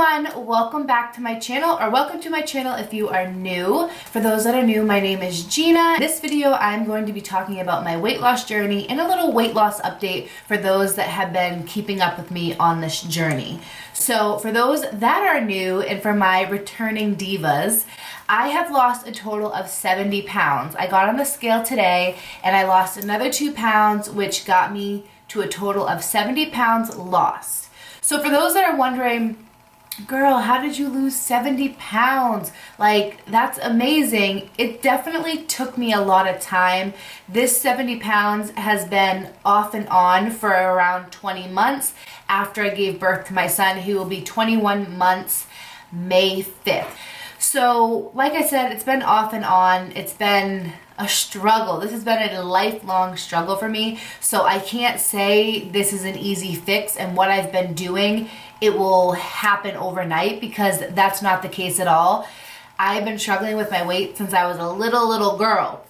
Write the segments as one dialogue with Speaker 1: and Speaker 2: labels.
Speaker 1: everyone, welcome back to my channel, or welcome to my channel if you are new. For those that are new, my name is Gina. In this video, I'm going to be talking about my weight loss journey and a little weight loss update for those that have been keeping up with me on this journey. So for those that are new and for my returning divas, I have lost a total of 70 pounds. I got on the scale today and I lost another 2 pounds, which got me to a total of 70 pounds lost. So for those that are wondering, girl, how did you lose 70 pounds? Like, that's amazing. It definitely took me a lot of time. This 70 pounds has been off and on for around 20 months after I gave birth to my son. He will be 21 months May 5th. So, like I said, it's been off and on. It's been a struggle. This has been a lifelong struggle for me. So I can't say this is an easy fix and what I've been doing, it will happen overnight, because that's not the case at all. I've been struggling with my weight since I was a little girl.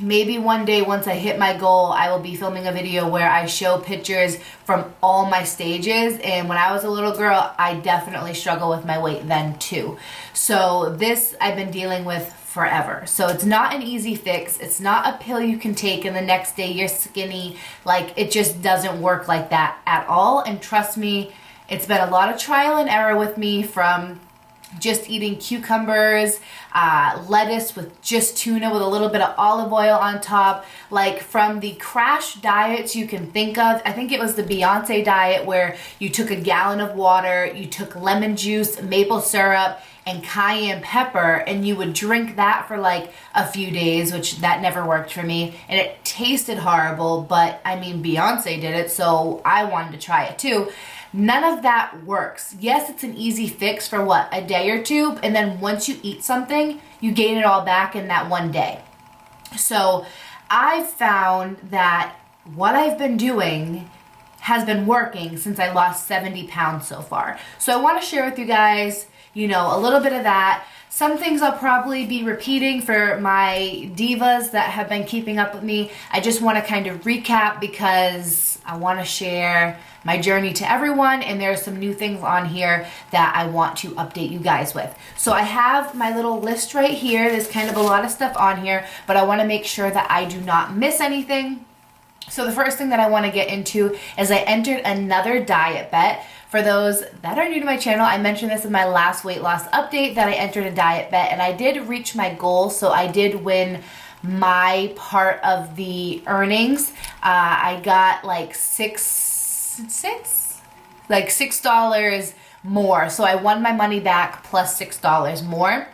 Speaker 1: Maybe one day once I hit my goal, I will be filming a video where I show pictures from all my stages. And when I was a little girl, I definitely struggle with my weight then too. So this I've been dealing with forever. So it's not an easy fix. It's not a pill you can take and the next day you're skinny. Like, it just doesn't work like that at all. And trust me, it's been a lot of trial and error with me, from just eating cucumbers, lettuce with just tuna with a little bit of olive oil on top, like from the crash diets you can think of. I think it was the Beyonce diet where you took a gallon of water, you took lemon juice, maple syrup, and cayenne pepper, and you would drink that for like a few days, which that never worked for me. And it tasted horrible, but I mean, Beyonce did it, so I wanted to try it too. None of that works. Yes, it's an easy fix for what, a day or two, and then once you eat something, you gain it all back in that one day. So I've found that what I've been doing has been working since I lost 70 pounds so far. So I want to share with you guys, you know, a little bit of that. Some things I'll probably be repeating for my divas that have been keeping up with me. I just want to kind of recap because I want to share my journey to everyone, and there are some new things on here that I want to update you guys with. So I have my little list right here. There's kind of a lot of stuff on here, but I want to make sure that I do not miss anything. So the first thing that I want to get into is I entered another diet bet. For those that are new to my channel, I mentioned this in my last weight loss update that I entered a diet bet, and I did reach my goal, so I did win my part of the earnings. I got like $6 more, so I won my money back plus $6 more.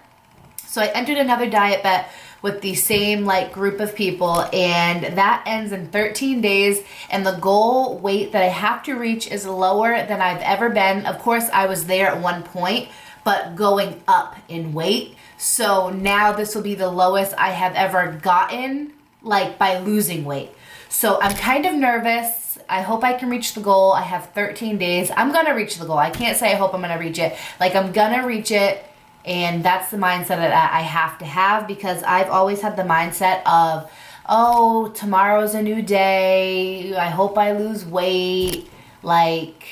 Speaker 1: So I entered another diet bet with the same like group of people, and that ends in 13 days, and the goal weight that I have to reach is lower than I've ever been. Of course, I was there at one point, but going up in weight. So now this will be the lowest I have ever gotten, like by losing weight. So I'm kind of nervous. I hope I can reach the goal. I have 13 days. I'm gonna reach the goal. I can't say I hope I'm gonna reach it. Like, I'm gonna reach it. And that's the mindset that I have to have, because I've always had the mindset of, oh, tomorrow's a new day. I hope I lose weight. Like,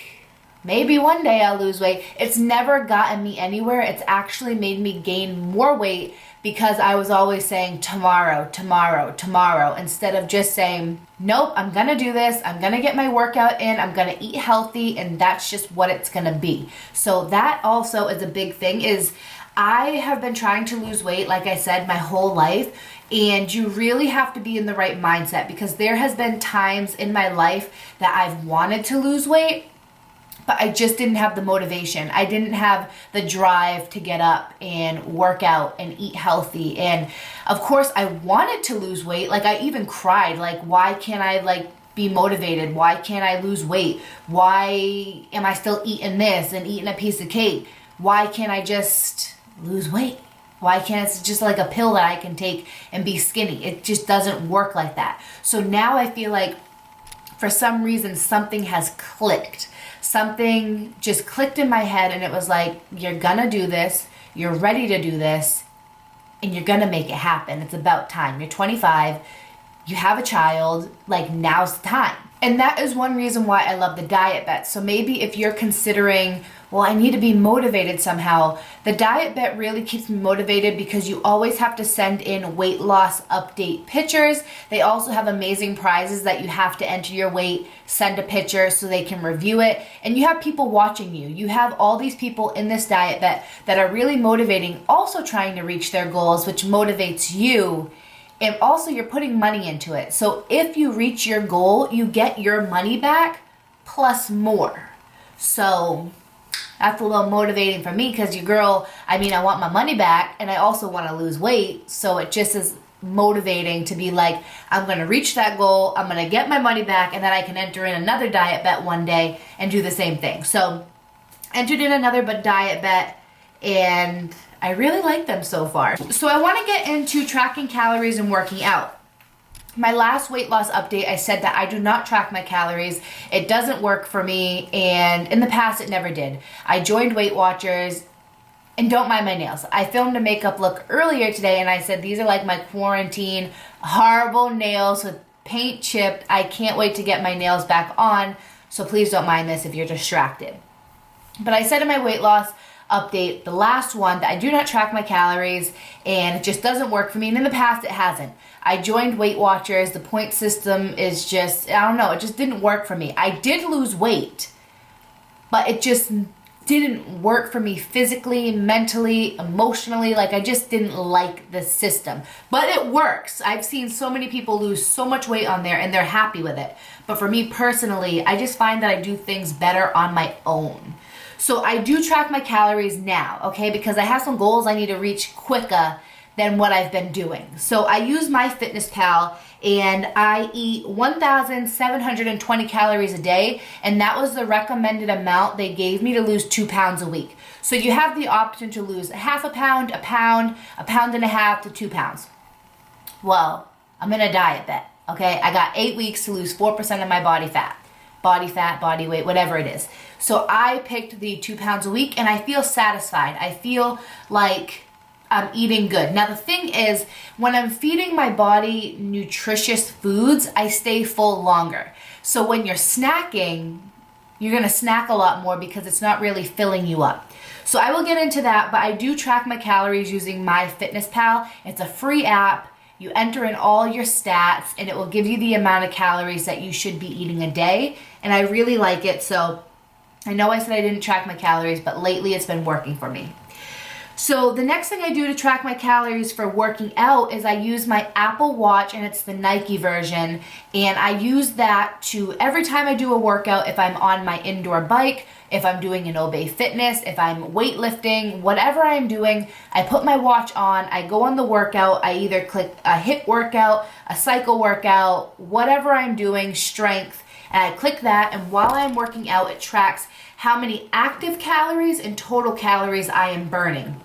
Speaker 1: maybe one day I'll lose weight. It's never gotten me anywhere. It's actually made me gain more weight, because I was always saying tomorrow, tomorrow, tomorrow, instead of just saying, nope, I'm gonna do this. I'm gonna get my workout in. I'm gonna eat healthy, and that's just what it's gonna be. So that also is a big thing. Is I have been trying to lose weight, like I said, my whole life, and you really have to be in the right mindset, because there has been times in my life that I've wanted to lose weight, but I just didn't have the motivation. I didn't have the drive to get up and work out and eat healthy. And of course I wanted to lose weight. Like, I even cried, like, why can't I like be motivated? Why can't I lose weight? Why am I still eating this and eating a piece of cake? Why can't I just lose weight? Why can't it's just like a pill that I can take and be skinny? It just doesn't work like that. So now I feel like for some reason something has clicked. Something just clicked in my head, and it was like, you're gonna do this, you're ready to do this, and you're gonna make it happen. It's about time. You're 25, you have a child, like, now's the time. And that is one reason why I love the Diet Bet. So maybe if you're considering, well, I need to be motivated somehow, the Diet Bet really keeps me motivated because you always have to send in weight loss update pictures. They also have amazing prizes that you have to enter your weight, send a picture so they can review it. And you have people watching you. You have all these people in this Diet Bet that are really motivating, also trying to reach their goals, which motivates you. And also you're putting money into it. So if you reach your goal, you get your money back plus more. So that's a little motivating for me because your girl, I want my money back and I also want to lose weight. So it just is motivating to be like, I'm going to reach that goal. I'm going to get my money back and then I can enter in another Diet Bet one day and do the same thing. So entered in another Diet Bet and I really like them so far. So I want to get into tracking calories and working out. My last weight loss update, I said that I do not track my calories. It doesn't work for me, and in the past it never did. I joined Weight Watchers, and don't mind my nails. I filmed a makeup look earlier today and I said these are like my quarantine horrible nails with paint chipped. I can't wait to get my nails back on, so please don't mind this if you're distracted. But I said in my weight loss update, the last one, that I do not track my calories and it just doesn't work for me, and in the past it hasn't. I joined Weight Watchers. The point system is just, I don't know, it just didn't work for me. I did lose weight, but it just didn't work for me physically, mentally, emotionally. Like I just didn't like the system, but it works. I've seen so many people lose so much weight on there and they're happy with it. But for me personally, I just find that I do things better on my own. So I do track my calories now, okay, because I have some goals I need to reach quicker than what I've been doing. So I use MyFitnessPal and I eat 1,720 calories a day, and that was the recommended amount they gave me to lose 2 pounds a week. So you have the option to lose half a pound, a pound and a half to 2 pounds. Well, I'm in a diet bet, okay? I got 8 weeks to lose 4% of my body fat, body weight, whatever it is. So I picked the 2 pounds a week and I feel satisfied. I feel like I'm eating good. Now the thing is, when I'm feeding my body nutritious foods, I stay full longer. So when you're snacking, you're gonna snack a lot more because it's not really filling you up. So I will get into that, but I do track my calories using MyFitnessPal. It's a free app. You enter in all your stats and it will give you the amount of calories that you should be eating a day. And I really like it. So I know I said I didn't track my calories, but lately it's been working for me. So the next thing I do to track my calories for working out is I use my Apple Watch, and it's the Nike version, and I use that to, every time I do a workout, if I'm on my indoor bike, if I'm doing an Obey Fitness, if I'm weightlifting, whatever I'm doing, I put my watch on, I go on the workout, I either click a HIIT workout, a cycle workout, whatever I'm doing, strength, and I click that, and while I'm working out, it tracks how many active calories and total calories I am burning.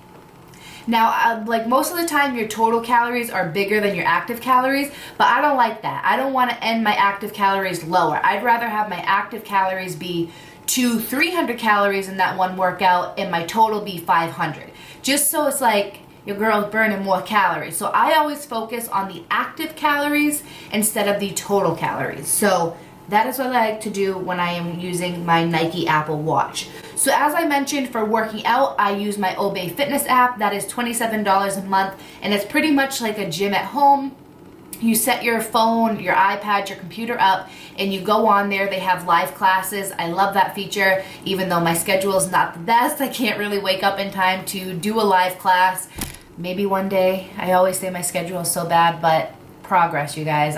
Speaker 1: Now, like most of the time, your total calories are bigger than your active calories, but I don't like that. I don't want to end my active calories lower. I'd rather have my active calories be 300 calories in that one workout and my total be 500. Just so it's like your girl's burning more calories. So I always focus on the active calories instead of the total calories. So that is what I like to do when I am using my Nike Apple Watch. So as I mentioned, for working out, I use my Obey Fitness app. That is $27 a month, and it's pretty much like a gym at home. You set your phone, your iPad, your computer up, and you go on there. They have live classes. I love that feature, even though my schedule is not the best. I can't really wake up in time to do a live class. Maybe one day. I always say my schedule is so bad, but progress, you guys.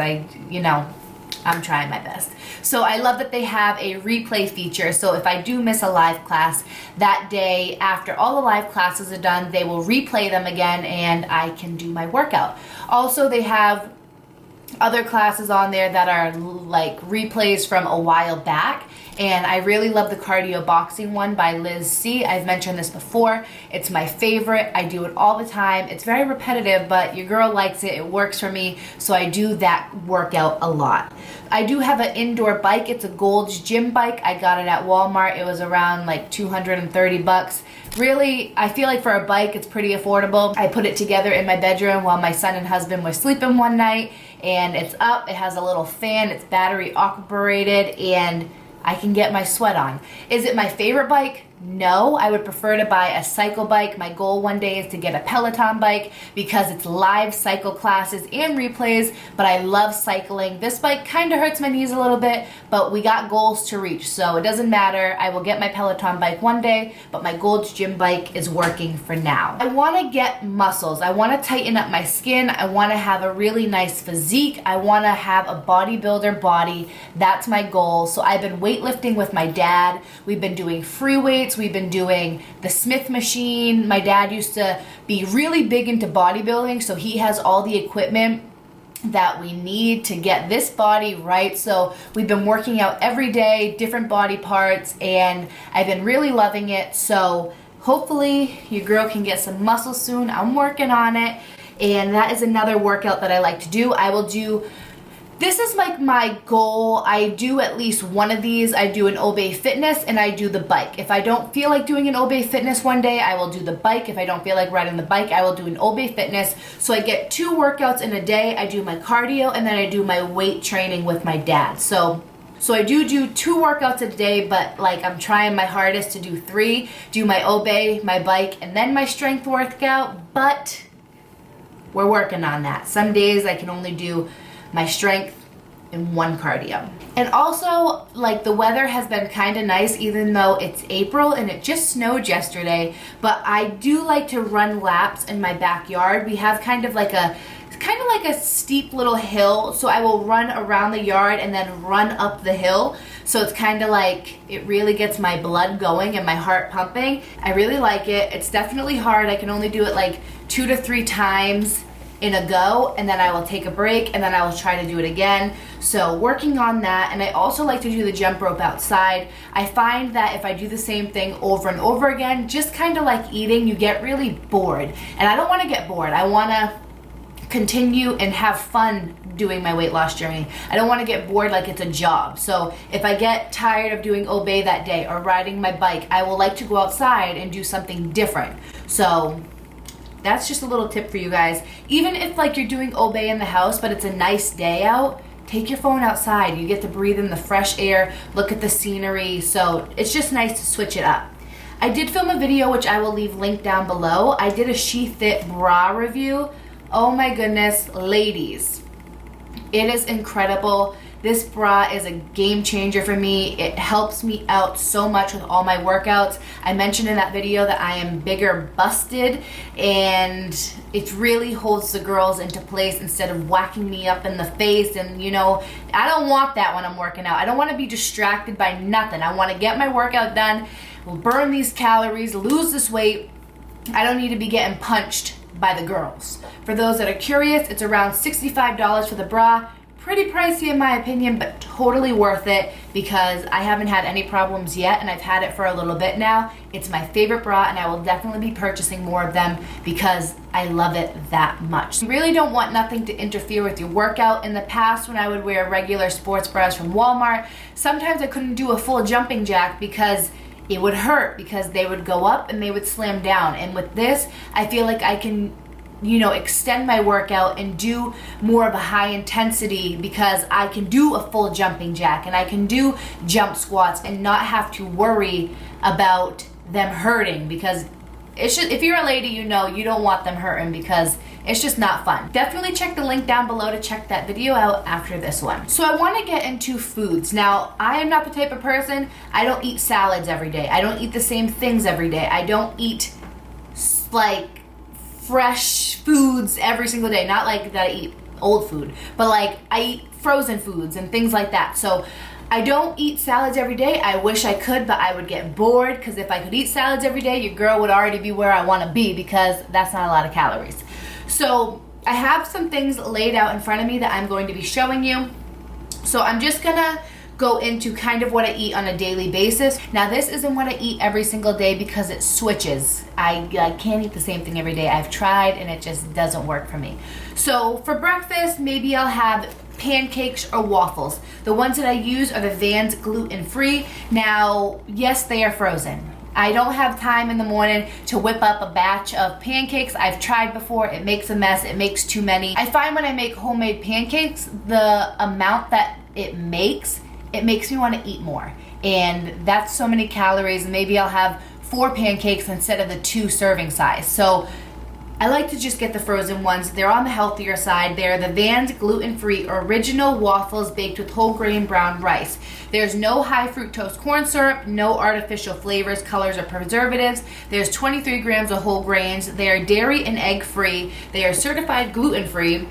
Speaker 1: I'm trying my best. So I love that they have a replay feature. So if I do miss a live class that day, after all the live classes are done, they will replay them again and I can do my workout. Also, they have other classes on there that are like replays from a while back. And I really love the cardio boxing one by Liz C. I've mentioned this before. It's my favorite. I do it all the time. It's very repetitive, but your girl likes it. It works for me, so I do that workout a lot. I do have an indoor bike. It's a Gold's Gym bike. I got it at Walmart. It was around like $230. Really, I feel like for a bike, it's pretty affordable. I put it together in my bedroom while my son and husband were sleeping one night, and it's up, it has a little fan, it's battery operated, and I can get my sweat on. Is it my favorite bike? No, I would prefer to buy a cycle bike. My goal one day is to get a Peloton bike because it's live cycle classes and replays, but I love cycling. This bike kind of hurts my knees a little bit, but we got goals to reach, so it doesn't matter. I will get my Peloton bike one day, but my Gold's Gym bike is working for now. I want to get muscles. I want to tighten up my skin. I want to have a really nice physique. I want to have a bodybuilder body. That's my goal. So I've been weightlifting with my dad. We've been doing free weights. We've been doing the Smith machine. My dad used to be really big into bodybuilding, so he has all the equipment that we need to get this body right. So we've been working out every day, different body parts, and I've been really loving it. So hopefully your girl can get some muscle soon. I'm working on it, and that is another workout that I like to do. This is like my goal. I do at least one of these. I do an Obey Fitness and I do the bike. If I don't feel like doing an Obey Fitness one day, I will do the bike. If I don't feel like riding the bike, I will do an Obey Fitness. So I get 2 workouts in a day. I do my cardio and then I do my weight training with my dad. So I do 2 workouts a day, but like I'm trying my hardest to do 3. Do my Obey, my bike, and then my strength workout, but we're working on that. Some days I can only do my strength and 1 cardio. And also, like, the weather has been kind of nice even though it's April and it just snowed yesterday, but I do like to run laps in my backyard. We have kind of like a steep little hill, so I will run around the yard and then run up the hill. So it's kind of like, it really gets my blood going and my heart pumping. I really like it. It's definitely hard. I can only do it like 2 to 3 times in a go, and then I will take a break, and then I will try to do it again. So working on that. And I also like to do the jump rope outside. I find that if I do the same thing over and over again, just kind of like eating, you get really bored, and I don't want to get bored. I want to continue and have fun doing my weight loss journey. I don't want to get bored like it's a job. So if I get tired of doing Obey that day or riding my bike, I will like to go outside and do something different. So that's just a little tip for you guys. Even if like you're doing Obey in the house, but it's a nice day out, take your phone outside. You get to breathe in the fresh air, look at the scenery. So it's just nice to switch it up. I did film a video, which I will leave linked down below. I did a SheFit bra review. Oh my goodness, ladies, it is incredible. This bra is a game changer for me. It helps me out so much with all my workouts. I mentioned in that video that I am bigger busted, and it really holds the girls into place instead of whacking me up in the face. And you know, I don't want that when I'm working out. I don't want to be distracted by nothing. I want to get my workout done, burn these calories, lose this weight. I don't need to be getting punched by the girls. For those that are curious, it's around $65 for the bra. Pretty pricey in my opinion, but totally worth it because I haven't had any problems yet, and I've had it for a little bit now. It's my favorite bra, and I will definitely be purchasing more of them because I love it that much. You really don't want nothing to interfere with your workout. In the past, when I would wear regular sports bras from Walmart, sometimes I couldn't do a full jumping jack because it would hurt, because they would go up and they would slam down. And with this, I feel like I can, you know, extend my workout and do more of a high intensity because I can do a full jumping jack and I can do jump squats and not have to worry about them hurting, because it's just, if you're a lady, you know you don't want them hurting because it's just not fun. Definitely check the link down below to check that video out after this one. So I want to get into foods. Now, I am not the type of person, I don't eat salads every day. I don't eat the same things every day. I don't eat like fresh foods every single day. Not like that I eat old food, but like I eat frozen foods and things like that. So I don't eat salads every day. I wish I could, but I would get bored, because if I could eat salads every day, your girl would already be where I want to be, because that's not a lot of calories. So I have some things laid out in front of me that I'm going to be showing you. So I'm just gonna go into kind of what I eat on a daily basis. Now, this isn't what I eat every single day because it switches. I can't eat the same thing every day. I've tried and it just doesn't work for me. So for breakfast, maybe I'll have pancakes or waffles. The ones that I use are the Vans gluten-free. Now, yes, they are frozen. I don't have time in the morning to whip up a batch of pancakes. I've tried before, it makes a mess, it makes too many. I find when I make homemade pancakes, the amount that it makes me want to eat more. And that's so many calories, and maybe I'll have 4 pancakes instead of the 2 serving size. So I like to just get the frozen ones. They're on the healthier side. They're the Vans gluten-free original waffles baked with whole grain brown rice. There's no high fructose corn syrup, no artificial flavors, colors, or preservatives. There's 23 grams of whole grains. They are dairy and egg free. They are certified gluten-free.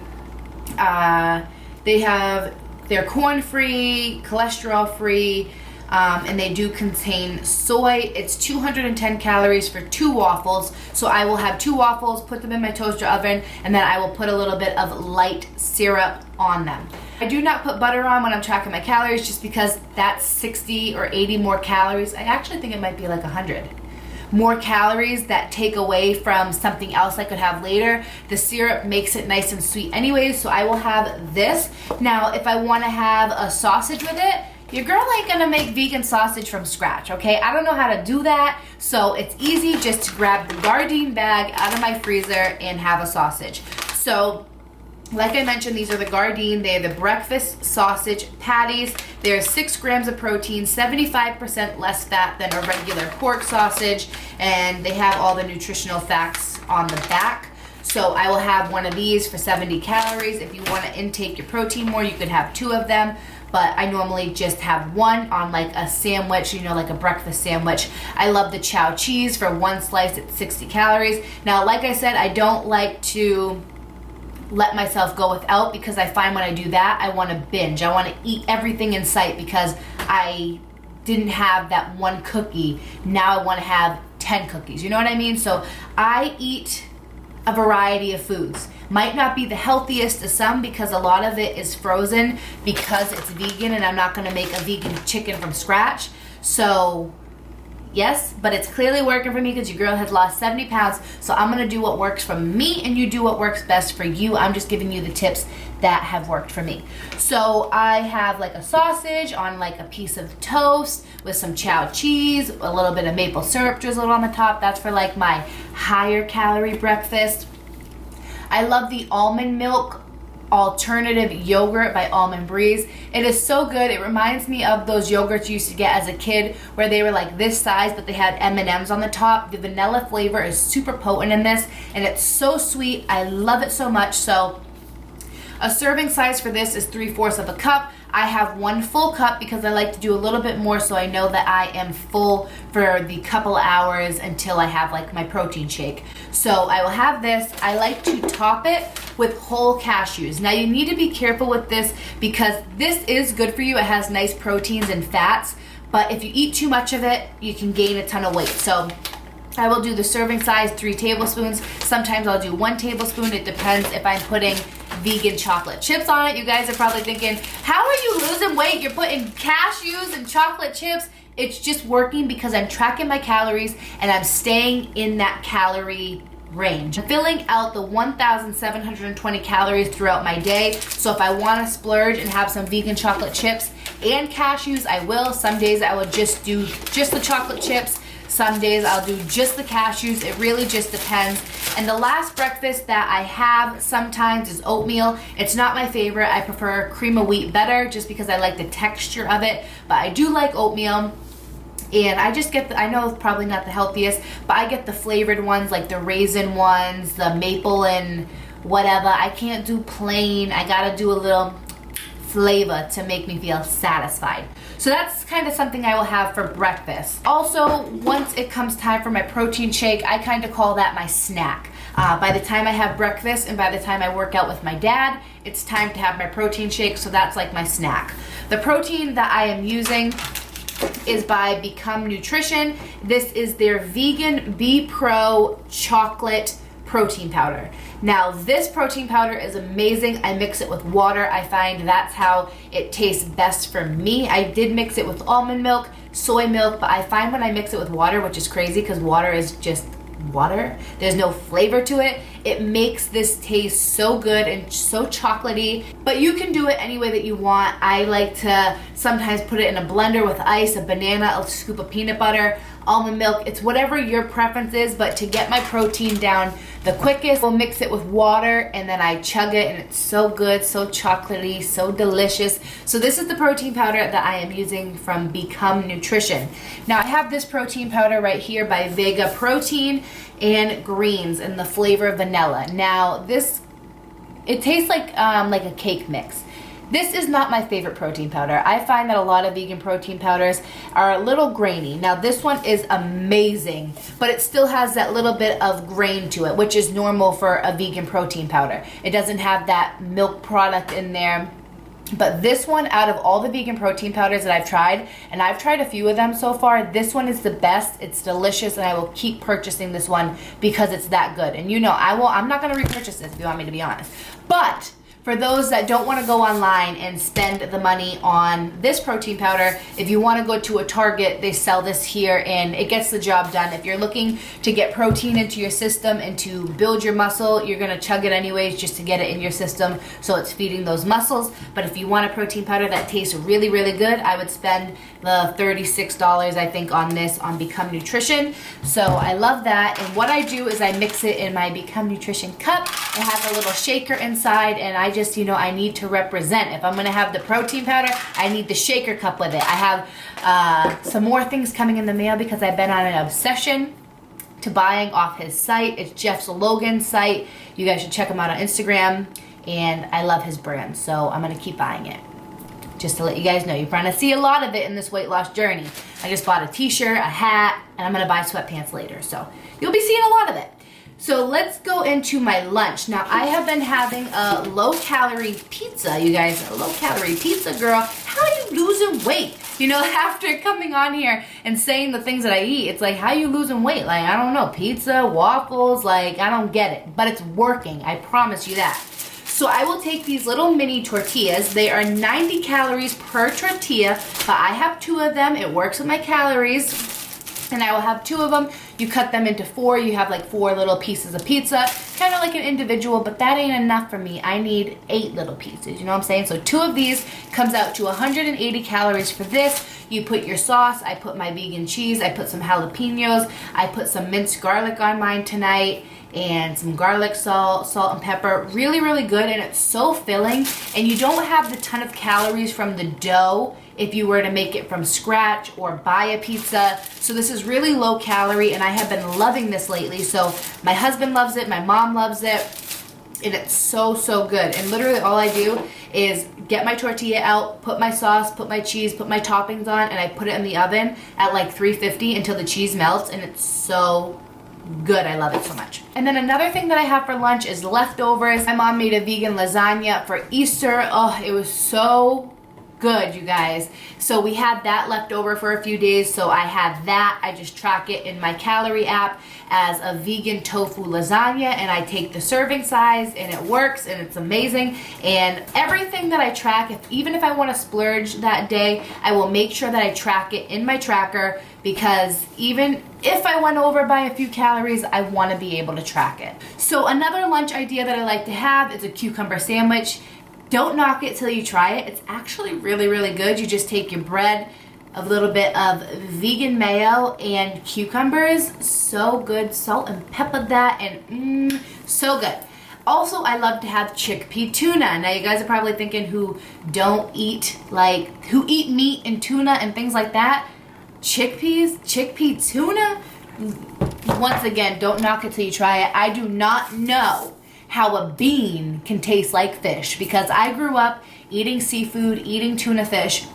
Speaker 1: They're corn-free, cholesterol-free, and they do contain soy. It's 210 calories for 2 waffles. So I will have 2 waffles, put them in my toaster oven, and then I will put a little bit of light syrup on them. I do not put butter on when I'm tracking my calories just because that's 60 or 80 more calories. I actually think it might be like 100 more calories that take away from something else I could have later. The syrup makes it nice and sweet anyways, so I will have this. Now, if I want to have a sausage with it, your girl ain't gonna make vegan sausage from scratch, okay? I don't know how to do that, so it's easy just to grab the Gardein bag out of my freezer and have a sausage. So, like I mentioned, these are the Gardein. They're the breakfast sausage patties. They're 6 grams of protein, 75% less fat than a regular pork sausage, and they have all the nutritional facts on the back. So I will have one of these for 70 calories. If you want to intake your protein more, you could have 2 of them. But I normally just have 1 on like a sandwich, you know, like a breakfast sandwich. I love the chow cheese for 1 slice at 60 calories. Now, like I said, I don't like to let myself go without because I find when I do that, I want to binge. I want to eat everything in sight because I didn't have that 1 cookie. Now I want to have 10 cookies. You know what I mean? So I eat a variety of foods. Might not be the healthiest to some because a lot of it is frozen because it's vegan and I'm not going to make a vegan chicken from scratch. So yes, but it's clearly working for me because your girl has lost 70 pounds. So I'm going to do what works for me and you do what works best for you. I'm just giving you the tips that have worked for me. So I have like a sausage on like a piece of toast with some chow cheese, a little bit of maple syrup drizzled on the top. That's for like my higher calorie breakfast. I love the almond milk alternative yogurt by Almond Breeze. It is so good. It reminds me of those yogurts you used to get as a kid where they were like this size but they had M&Ms on the top. The vanilla flavor is super potent in this and it's so sweet. I love it so much. So a serving size for this is 3/4 of a cup. I have 1 full cup because I like to do a little bit more so I know that I am full for the couple hours until I have like my protein shake. So I will have this. I like to top it with whole cashews. Now you need to be careful with this because this is good for you. It has nice proteins and fats, but if you eat too much of it, you can gain a ton of weight. So I will do the serving size, 3 tablespoons. Sometimes I'll do 1 tablespoon. It depends if I'm putting vegan chocolate chips on it. You guys are probably thinking, how are you losing weight? You're putting cashews and chocolate chips. It's just working because I'm tracking my calories and I'm staying in that calorie range. I'm filling out the 1,720 calories throughout my day. So if I want to splurge and have some vegan chocolate chips and cashews, I will. Some days I will just do just the chocolate chips. Some days I'll do just the cashews. It really just depends. And the last breakfast that I have sometimes is oatmeal. It's not my favorite. I prefer cream of wheat better just because I like the texture of it. But I do like oatmeal. And I just get, I know it's probably not the healthiest, but I get the flavored ones like the raisin ones, the maple and whatever. I can't do plain. I gotta do a little flavor to make me feel satisfied. So that's kind of something I will have for breakfast. Also, once it comes time for my protein shake, I kind of call that my snack. By the time I have breakfast and by the time I work out with my dad, it's time to have my protein shake, so that's like my snack. The protein that I am using is by Become Nutrition. This is their vegan Be Pro chocolate protein powder. Now this protein powder is amazing. I mix it with water. I find that's how it tastes best for me. I did mix it with almond milk, soy milk, but I find when I mix it with water, which is crazy because water is just water, there's no flavor to it, It makes this taste so good and so chocolatey, but you can do it any way that you want. I like to sometimes put it in a blender with ice, a banana, a scoop of peanut butter, almond milk. It's whatever your preference is, but to get my protein down the quickest, we'll mix it with water and then I chug it, and it's so good, so chocolatey, so delicious. So this is the protein powder that I am using from Become Nutrition. Now I have this protein powder right here by Vega Protein and Greens in the flavor vanilla. Now this, it tastes like a cake mix. This is not my favorite protein powder. I find that a lot of vegan protein powders are a little grainy. Now this one is amazing, but it still has that little bit of grain to it, which is normal for a vegan protein powder. It doesn't have that milk product in there. But this one, out of all the vegan protein powders that I've tried, and I've tried a few of them so far, this one is the best. It's delicious, and I will keep purchasing this one because it's that good. And you know, I'm not gonna repurchase this if you want me to be honest. But for those that don't want to go online and spend the money on this protein powder, if you want to go to a Target, they sell this here and it gets the job done. If you're looking to get protein into your system and to build your muscle, you're going to chug it anyways just to get it in your system so it's feeding those muscles. But if you want a protein powder that tastes really, really good, I would spend the $36 I think on this on Become Nutrition. So I love that. And what I do is I mix it in my Become Nutrition cup. It has a little shaker inside, and I just, you know, I need to represent. If I'm gonna have the protein powder, I need the shaker cup with it. I have some more things coming in the mail because I've been on an obsession to buying off his site. It's Jeff Logan's site. You guys should check him out on Instagram, and I love his brand, so I'm gonna keep buying it. Just to let you guys know, you're going to see a lot of it in this weight loss journey. I just bought a t-shirt, a hat, and I'm going to buy sweatpants later. So you'll be seeing a lot of it. So let's go into my lunch. Now I have been having a low-calorie pizza, you guys. A low-calorie pizza, girl. How are you losing weight? You know, after coming on here and saying the things that I eat, it's like, how are you losing weight? Like, I don't know, pizza, waffles, like, I don't get it. But it's working, I promise you that. So I will take these little mini tortillas. They are 90 calories per tortilla, but I have 2 of them. It works with my calories. And I will have 2 of them. You cut them into 4. You have like 4 little pieces of pizza. Kind of like an individual, but that ain't enough for me. I need 8 little pieces, you know what I'm saying? So 2 of these comes out to 180 calories for this. You put your sauce. I put my vegan cheese. I put some jalapenos. I put some minced garlic on mine tonight. And some garlic, salt and pepper. Really, really good, and it's so filling. And you don't have the ton of calories from the dough if you were to make it from scratch or buy a pizza. So this is really low calorie, and I have been loving this lately. So my husband loves it, my mom loves it, and it's so, so good. And literally all I do is get my tortilla out, put my sauce, put my cheese, put my toppings on, and I put it in the oven at like 350 until the cheese melts, and it's so good. I love it so much. And then another thing that I have for lunch is leftovers. My mom made a vegan lasagna for Easter. Oh, it was so good, you guys. So we had that left over for a few days, so I had that. I just track it in my calorie app as a vegan tofu lasagna, and I take the serving size, and it works, and it's amazing. And everything that I track, even if I want to splurge that day, I will make sure that I track it in my tracker, because even if I went over by a few calories, I want to be able to track it. So another lunch idea that I like to have is a cucumber sandwich. Don't knock it till you try it. It's actually really, really good. You just take your bread, a little bit of vegan mayo and cucumbers. So good. Salt and pepper that, and so good. Also, I love to have chickpea tuna. Now, you guys are probably thinking who eat meat and tuna and things like that. Chickpea tuna? Once again, don't knock it till you try it. I do not know how a bean can taste like fish, because I grew up eating seafood, eating tuna fish.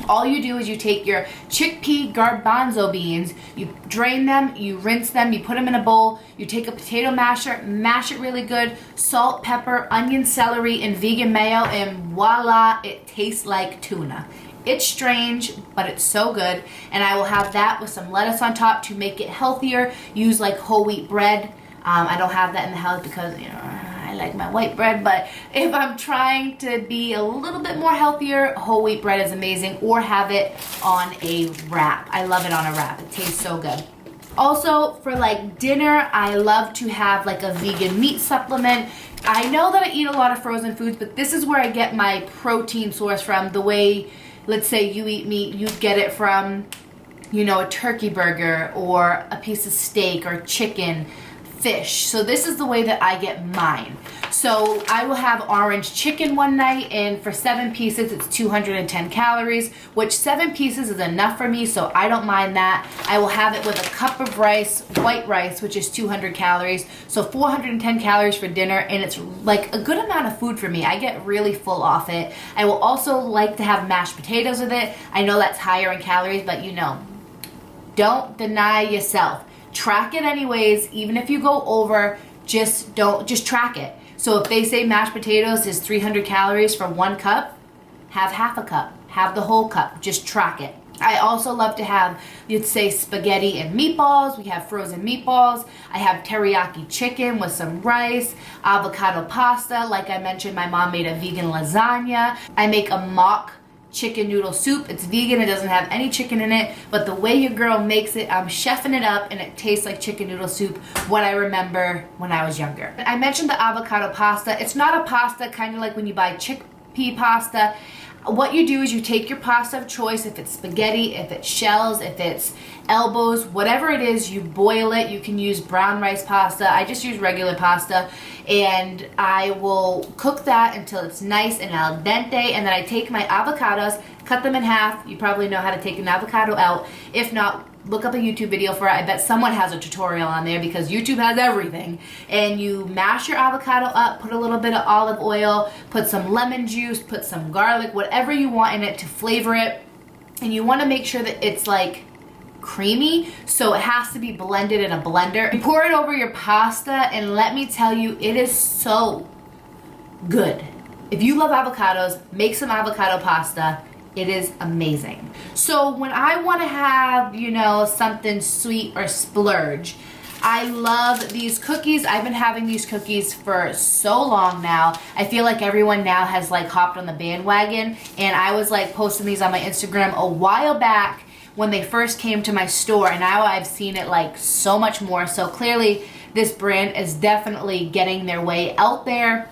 Speaker 1: All you do is you take your chickpea garbanzo beans, you drain them, you rinse them, you put them in a bowl, you take a potato masher, mash it really good, salt, pepper, onion, celery, and vegan mayo, and voila, it tastes like tuna. It's strange, but it's so good. And I will have that with some lettuce on top to make it healthier. Use like whole wheat bread. I don't have that in the house because, you know, I like my white bread, but if I'm trying to be a little bit more healthier, whole wheat bread is amazing, or have it on a wrap. I love it on a wrap. It tastes so good. Also, for like dinner, I love to have like a vegan meat supplement. I know that I eat a lot of frozen foods, but this is where I get my protein source from. The way, let's say you eat meat, you get it from, you know, a turkey burger or a piece of steak or chicken, fish. So this is the way that I get mine. So I will have orange chicken one night, and for 7 pieces it's 210 calories, which 7 pieces is enough for me, so I don't mind that. I will have it with a cup of rice, white rice, which is 200 calories, so 410 calories for dinner, and it's like a good amount of food for me. I get really full off it. I will also like to have mashed potatoes with it. I know that's higher in calories, but you know, don't deny yourself. Track it anyways. Even if you go over, just track it. So if they say mashed potatoes is 300 calories for 1 cup, have half a cup, have the whole cup, just track it. I also love to have, you'd say, spaghetti and meatballs. We have frozen meatballs. I have teriyaki chicken with some rice, avocado pasta. Like I mentioned, my mom made a vegan lasagna. I make a mock chicken noodle soup. It's vegan, it doesn't have any chicken in it, but the way your girl makes it, I'm chefing it up and it tastes like chicken noodle soup, what I remember when I was younger. I mentioned the avocado pasta. It's not a pasta, kind of like when you buy chickpea pasta. What you do is you take your pasta of choice, if it's spaghetti, if it's shells, if it's elbows, whatever it is, you boil it. You can use brown rice pasta. I just use regular pasta, and I will cook that until it's nice and al dente, and then I take my avocados, cut them in half. You probably know how to take an avocado out. If not, look up a YouTube video for it. I bet someone has a tutorial on there because YouTube has everything. And you mash your avocado up, put a little bit of olive oil, put some lemon juice, put some garlic, whatever you want in it to flavor it. And you want to make sure that it's like creamy, so it has to be blended in a blender. You pour it over your pasta, and let me tell you, it is so good. If you love avocados, make some avocado pasta. It is amazing. So when I want to have, you know, something sweet or splurge, I love these cookies. I've been having these cookies for so long now. I feel like everyone now has like hopped on the bandwagon, and I was like posting these on my Instagram a while back when they first came to my store, and now I've seen it like so much more. So clearly this brand is definitely getting their way out there.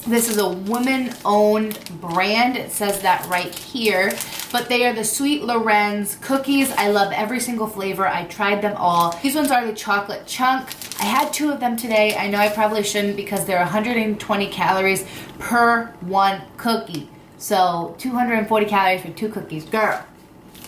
Speaker 1: This is a woman-owned brand. It says that right here. But they are the Sweet Loren's cookies. I love every single flavor. I tried them all. These ones are the chocolate chunk. I had 2 of them today. I know I probably shouldn't because they're 120 calories per 1 cookie. So 240 calories for 2 cookies. Girl.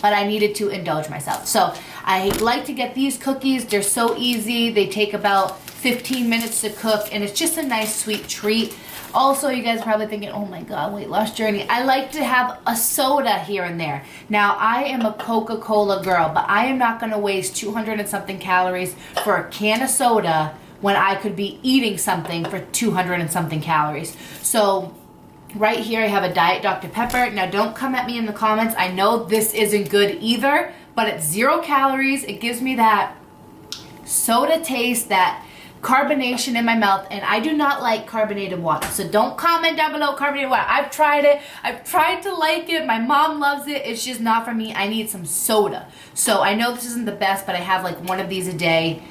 Speaker 1: But I needed to indulge myself. So I like to get these cookies. They're so easy. They take about 15 minutes to cook, and it's just a nice sweet treat. Also, you guys are probably thinking, oh my God, weight loss journey. I like to have a soda here and there. Now, I am a Coca-Cola girl, but I am not gonna waste 200 and something calories for a can of soda when I could be eating something for 200 and something calories. So right here I have a Diet Dr. Pepper. Now don't come at me in the comments. I know this isn't good either, but it's 0 calories. It gives me that soda taste, that carbonation in my mouth, and I do not like carbonated water. So don't comment down below carbonated water. I've tried it. I've tried to like it. My mom loves it. It's just not for me. I need some soda. So I know this isn't the best, but I have like 1 of these a day.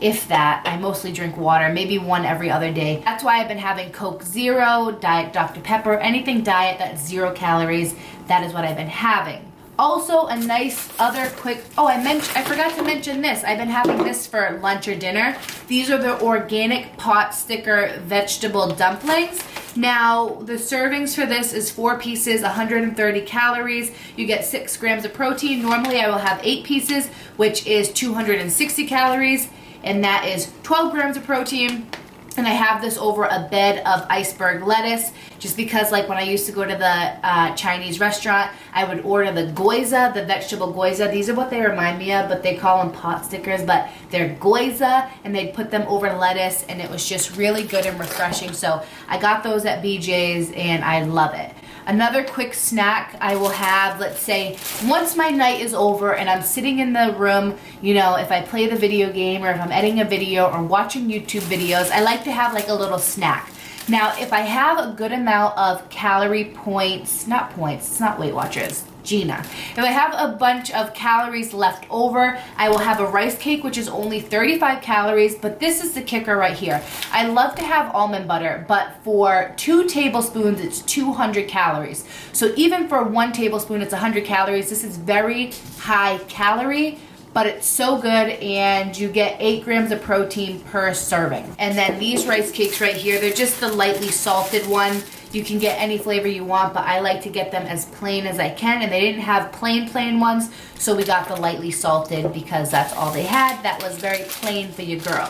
Speaker 1: If that. I mostly drink water, maybe 1 every other day. That's why I've been having Coke Zero, Diet Dr. Pepper, anything diet that's 0 calories. That is what I've been having. Also, a nice other quick, I forgot to mention this. I've been having this for lunch or dinner. These are the organic pot sticker vegetable dumplings. Now, the servings for this is 4 pieces, 130 calories. You get 6 grams of protein. Normally, I will have 8 pieces, which is 260 calories, and that is 12 grams of protein. And I have this over a bed of iceberg lettuce, just because like when I used to go to the Chinese restaurant, I would order the gyoza, the vegetable gyoza. These are what they remind me of, but they call them pot stickers, but they're gyoza, and they'd put them over lettuce, and it was just really good and refreshing. So I got those at BJ's, and I love it. Another quick snack I will have, let's say, once my night is over and I'm sitting in the room, you know, if I play the video game or if I'm editing a video or watching YouTube videos, I like to have like a little snack. Now, if I have a good amount of calorie points, not points, it's not Weight Watchers, Gina. If I have a bunch of calories left over, I will have a rice cake, which is only 35 calories, but this is the kicker right here. I love to have almond butter, but for 2 tablespoons, it's 200 calories. So even for 1 tablespoon, it's 100 calories. This is very high calorie, but it's so good, and you get 8 grams of protein per serving. And then these rice cakes right here, they're just the lightly salted one. You can get any flavor you want, but I like to get them as plain as I can, and they didn't have plain ones, so we got the lightly salted because that's all they had. That was very plain for your girl.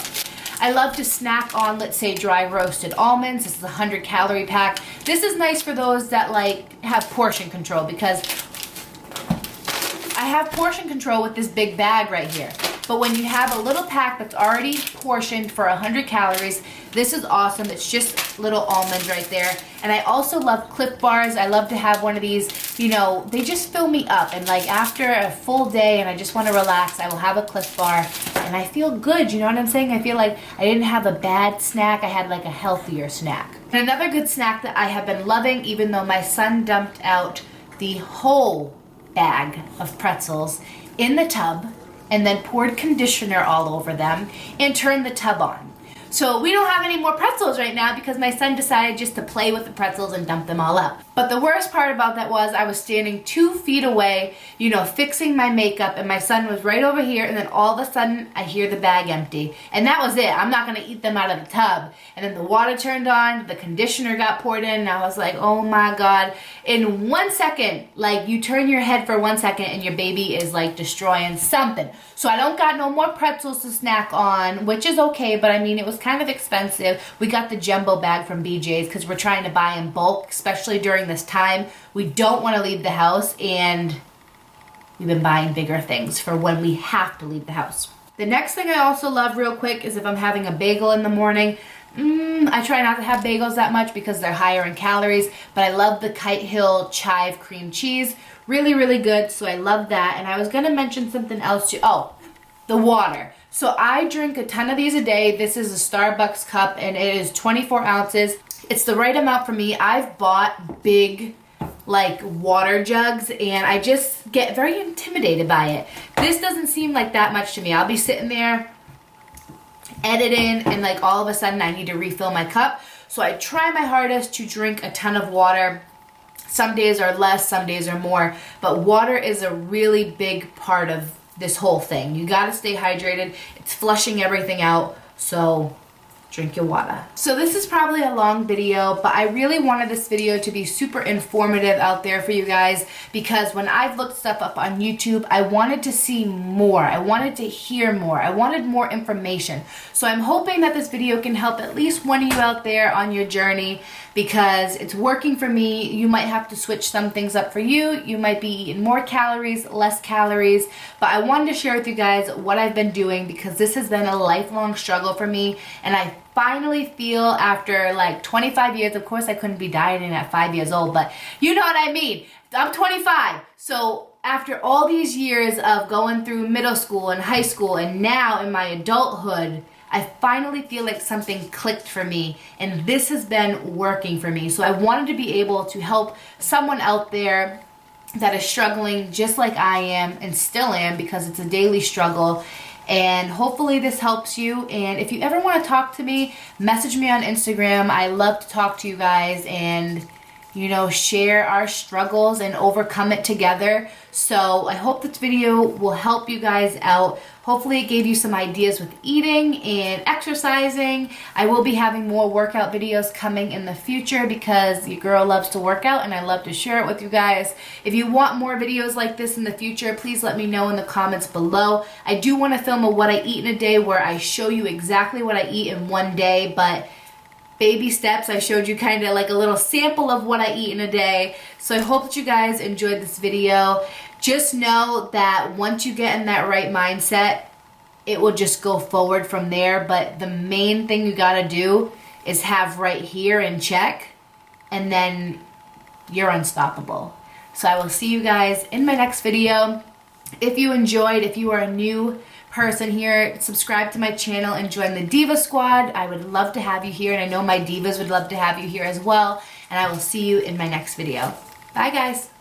Speaker 1: I love to snack on, let's say, dry roasted almonds. This is a 100 calorie pack. This is nice for those that like have portion control, because I have portion control with this big bag right here. But when you have a little pack that's already portioned for 100 calories, this is awesome. It's just little almonds right there. And I also love Clif Bars. I love to have one of these. You know, they just fill me up. And like after a full day and I just want to relax, I will have a Clif Bar and I feel good. You know what I'm saying? I feel like I didn't have a bad snack. I had like a healthier snack. And another good snack that I have been loving, even though my son dumped out the whole bag of pretzels in the tub and then poured conditioner all over them and turned the tub on. So we don't have any more pretzels right now because my son decided just to play with the pretzels and dump them all out. But the worst part about that was I was standing 2 feet away, you know, fixing my makeup, and my son was right over here, and then all of a sudden I hear the bag empty. And that was it. I'm not gonna eat them out of the tub. And then the water turned on, the conditioner got poured in, and I was like, oh my God. In 1 second, like you turn your head for 1 second and your baby is like destroying something. So I don't got no more pretzels to snack on, which is okay, but I mean, it was kind of expensive. We got the jumbo bag from BJ's because we're trying to buy in bulk, especially during this time. We don't want to leave the house, and we've been buying bigger things for when we have to leave the house. The next thing I also love real quick is if I'm having a bagel in the morning. I try not to have bagels that much because they're higher in calories, but I love the Kite Hill chive cream cheese. Really, really good, so I love that. And I was going to mention something else too. Oh, the water. So I drink a ton of these a day. This is a Starbucks cup, and it is 24 ounces. It's the right amount for me. I've bought big, like, water jugs, and I just get very intimidated by it. This doesn't seem like that much to me. I'll be sitting there editing, and like all of a sudden I need to refill my cup. So I try my hardest to drink a ton of water. Some days are less, some days are more, but water is a really big part of this whole thing. You gotta stay hydrated. It's flushing everything out, so drink your water. So this is probably a long video, but I really wanted this video to be super informative out there for you guys, because when I've looked stuff up on YouTube, I wanted to see more. I wanted to hear more. I wanted more information. So I'm hoping that this video can help at least one of you out there on your journey, because it's working for me. You might have to switch some things up for you. You might be eating more calories, less calories, but I wanted to share with you guys what I've been doing, because this has been a lifelong struggle for me, and I finally feel after like 25 years, of course I couldn't be dieting at 5 years old, but you know what I mean. I'm 25, so after all these years of going through middle school and high school and now in my adulthood, I finally feel like something clicked for me, and this has been working for me. So I wanted to be able to help someone out there that is struggling just like I am and still am, because it's a daily struggle. And hopefully this helps you. And if you ever want to talk to me, message me on Instagram. I love to talk to you guys and, you know, share our struggles and overcome it together. So I hope this video will help you guys out. Hopefully it gave you some ideas with eating and exercising. I will be having more workout videos coming in the future, because your girl loves to work out and I love to share it with you guys. If you want more videos like this in the future, please let me know in the comments below. I do want to film a what I eat in a day, where I show you exactly what I eat in one day, but baby steps. I showed you kind of like a little sample of what I eat in a day. So I hope that you guys enjoyed this video. Just know that once you get in that right mindset, it will just go forward from there. But the main thing you gotta do is have right here in check, and then you're unstoppable. So I will see you guys in my next video. If you enjoyed, if you are new person here, subscribe to my channel and join the Diva Squad. I would love to have you here, and I know my divas would love to have you here as well. And I will see you in my next video. Bye, guys.